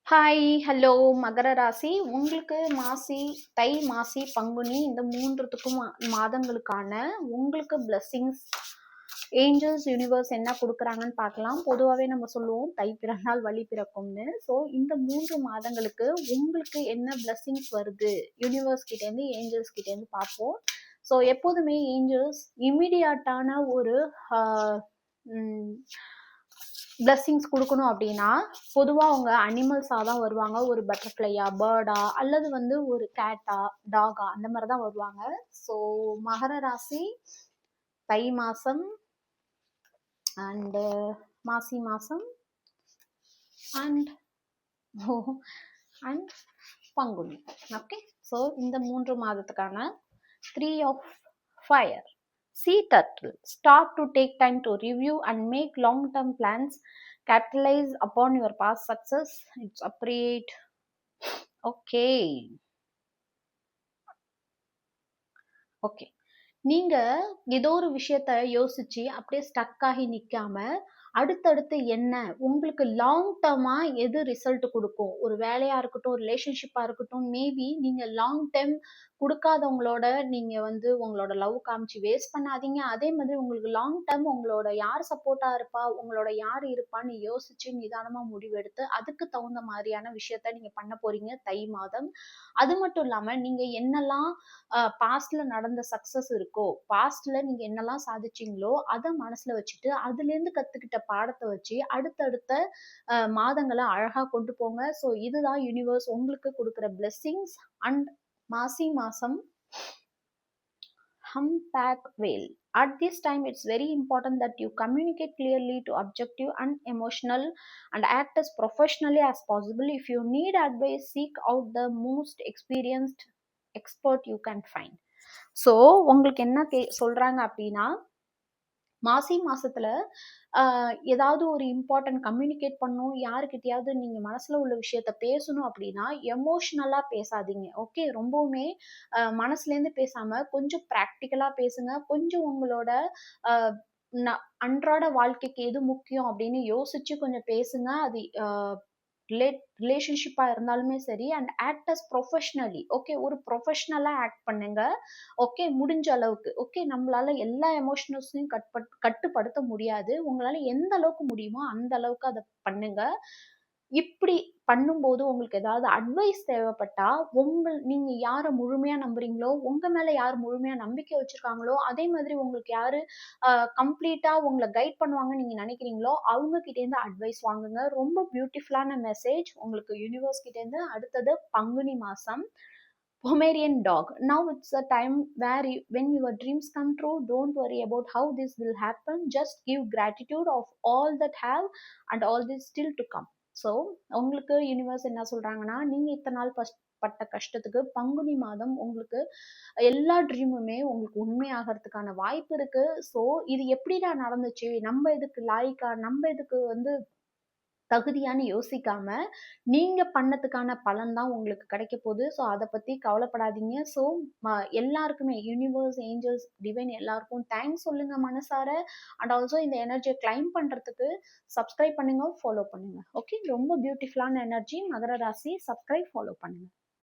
Hi, hello மகர ராசி. உங்களுக்கு மாசி, தை, மாசி, பங்குனி இந்த மூன்றுத்துக்கும் மாதங்களுக்கான உங்களுக்கு பிளெஸ்ஸிங்ஸ் ஏஞ்சல்ஸ் யூனிவர்ஸ் என்ன கொடுக்குறாங்கன்னு பார்க்கலாம். பொதுவாகவே நம்ம சொல்லுவோம் தை பிறந்தால் வழி பிறக்கும்னு. ஸோ இந்த 3 மாதங்களுக்கு உங்களுக்கு என்ன பிளெஸ்ஸிங்ஸ் வருது யூனிவர்ஸ் கிட்டேருந்து ஏஞ்சல்ஸ் கிட்டேருந்து பார்ப்போம். ஸோ எப்போதுமே ஏஞ்சல்ஸ் இம்மிடியாட்டான ஒரு பிளெஸ்ஸிங்ஸ் கொடுக்கணும் அப்படின்னா பொதுவாக அவங்க அனிமல்ஸாக தான் வருவாங்க. ஒரு பட்டர்ஃப்ளையா, பேர்டா, அல்லது வந்து ஒரு கேட்டா, டாகா அந்த மாதிரி தான் வருவாங்க. ஸோ மகர ராசி தை மாதம் அண்டு மாசி மாதம் and and Panguni. Okay, so இந்த 3 மாதத்துக்கான 3 of fire. Sea turtle, stop to take time to review and make long-term plans. Capitalize upon your past success. It's appropriate. Okay. Okay. நீங்க ஏதோ ஒரு விஷயத்த யோசிச்சு அப்படியே ஸ்டக் ஆகி நிக்காம அடுத்தடுத்து என்ன உங்களுக்கு லாங் டேர்மா எது ரிசல்ட் கொடுக்கும், ஒரு வேலையா இருக்கட்டும், ரிலேஷன்ஷிப்பா இருக்கட்டும், மேபி நீங்க லாங் டைம் கொடுக்காதவங்களோட நீங்க வந்து உங்களோட லவ் காமிச்சு வேஸ்ட் பண்ணாதீங்க. அதே மாதிரி உங்களுக்கு லாங் டைம் உங்களோட யார் சப்போர்ட்டா இருப்பா, உங்களோட யார் இருப்பான்னு யோசிச்சு நிதானமா முடிவெடுத்து அதுக்கு தகுந்த மாதிரியான விஷயத்த நீங்க பண்ண போறீங்க தை மாதம். அது மட்டும் இல்லாம நீங்க என்னெல்லாம் பாஸ்ட்ல நடந்த சக்சஸ் இருக்கோ, பாஸ்ட்ல நீங்க என்னெல்லாம் சாதிச்சீங்களோ அதை மனசுல வச்சுட்டு அதுல இருந்து கத்துக்கிட்ட பாடத்தை வச்சு அடுத்தடுத்த மாதங்களை அழகா கொண்டு போங்க. ஸோ இதுதான் யூனிவர்ஸ் உங்களுக்கு கொடுக்குற பிளெஸ்ஸிங்ஸ். அண்ட் மாசி மாசம் humpback whale. At this time, it's very important that you communicate clearly to objective and emotional and act as professionally as possible. If you need advice, seek out the most experienced expert you can find. So உங்களுக்கு என்ன சொல்றாங்க அப்படின்னா மாசி மாசத்துல ஏதாவது ஒரு important communicate பண்ணணும், யாருக்கிட்டையாவது நீங்க மனசுல உள்ள விஷயத்த பேசணும் அப்படின்னா எமோஷனலா பேசாதீங்க. ஓகே, ரொம்பவுமே மனசுல இருந்து பேசாம கொஞ்சம் ப்ராக்டிக்கலா பேசுங்க. கொஞ்சம் உங்களோட அன்றாட வாழ்க்கைக்கு எது முக்கியம் அப்படின்னு யோசிச்சு கொஞ்சம் பேசுங்க. அது ரிலேஷன்ஷிப்பா இருந்தாலுமே சரி. And act as professionally. Okay, ஒரு ப்ரொஃபஷனலா ஆக்ட் பண்ணுங்க. ஓகே, முடிஞ்ச அளவுக்கு. ஓகே, நம்மளால எல்லா எமோஷனல்ஸையும் கட்டுப்படுத்த முடியாது. உங்களால எந்த அளவுக்கு முடியுமோ அந்த அளவுக்கு அதை பண்ணுங்க. இப்படி பண்ணும்போது உங்களுக்கு ஏதாவது அட்வைஸ் தேவைப்பட்டா நீங்க யாரை முழுமையா நம்புறீங்களோ, உங்க மேல யார் முழுமையா நம்பிக்கை வச்சிருக்காங்களோ, அதே மாதிரி உங்களுக்கு யாரு கம்ப்ளீட்டா உங்களை கைட் பண்ணுவாங்கன்னு நீங்க நினைக்கிறீங்களோ அவங்க கிட்ட இருந்து அட்வைஸ் வாங்குங்க. ரொம்ப பியூட்டிஃபுல்லான மெசேஜ் உங்களுக்கு யூனிவர்ஸ் கிட்ட இருந்து. அடுத்தது பங்குனி மாசம் Pomerian dog. Now it's a time where when your dreams come true, don't worry about how this will happen. Just give gratitude of all that have and all this still to come. So உங்களுக்கு universe என்ன சொல்றாங்கன்னா, நீங்க இத்தனை நாள் பட்ட கஷ்டத்துக்கு பங்குனி மாதம் உங்களுக்கு எல்லா ட்ரீமுமே உங்களுக்கு உண்மையாகிறதுக்கான வாய்ப்பு இருக்கு. ஸோ இது எப்படிடா நடந்துச்சு, நம்ம இதுக்கு லாய்க்கா, நம்ம இதுக்கு வந்து தகுதியான்னு யோசிக்காம நீங்க பண்ணதுக்கான பலன் தான் உங்களுக்கு கிடைக்க போகுது. ஸோ அதை பத்தி கவலைப்படாதீங்க. ஸோ எல்லாருக்குமே யூனிவர்ஸ், ஏஞ்சல்ஸ், டிவைன் எல்லாருக்கும் தேங்க்ஸ் சொல்லுங்க மனசார. அண்ட் ஆல்சோ இந்த எனர்ஜியை கிளைம் பண்றதுக்கு சப்ஸ்கிரைப் பண்ணுங்க, ஃபாலோ பண்ணுங்க. ஓகே, ரொம்ப பியூட்டிஃபுல்லான எனர்ஜி மகர ராசி. சப்ஸ்கிரைப், ஃபாலோ பண்ணுங்க.